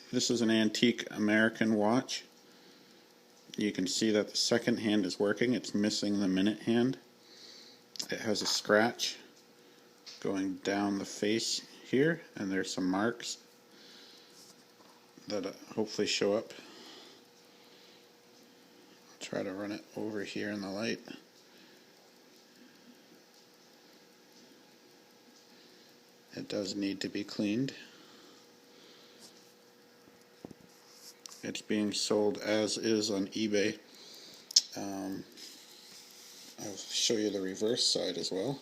This is an antique American watch. You can see that the second hand is working. It's missing the minute hand. It has a scratch going down the face here, and there's some marks that hopefully show up. I'll try to run it over here in the light. It does need to be cleaned. It's being sold as is on eBay. I'll show you the reverse side as well.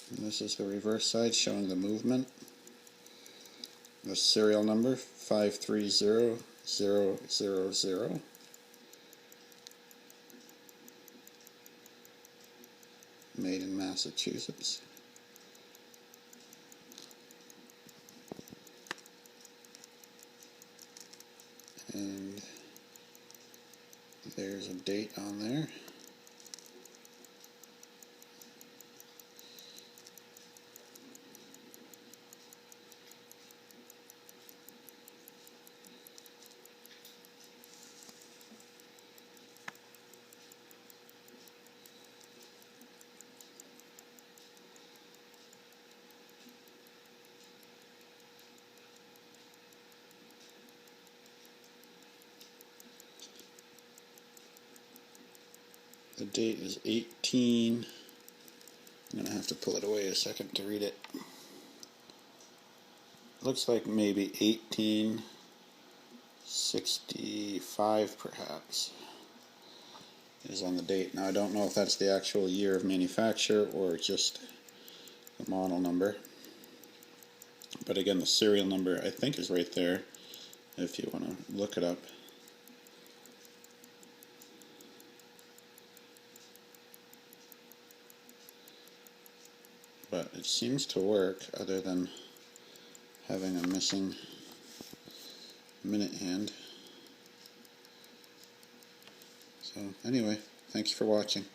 And this is the reverse side showing the movement. The serial number 530000. Made in Massachusetts. And there's a date on there. The date is 18. I'm going to have to pull it away a second to read it. Looks like maybe 1865 perhaps is on the date. Now I don't know if that's the actual year of manufacture or just the model number. But again, the serial number I think is right there if you want to look it up. But it seems to work other than having a missing minute hand. So anyway, thanks for watching.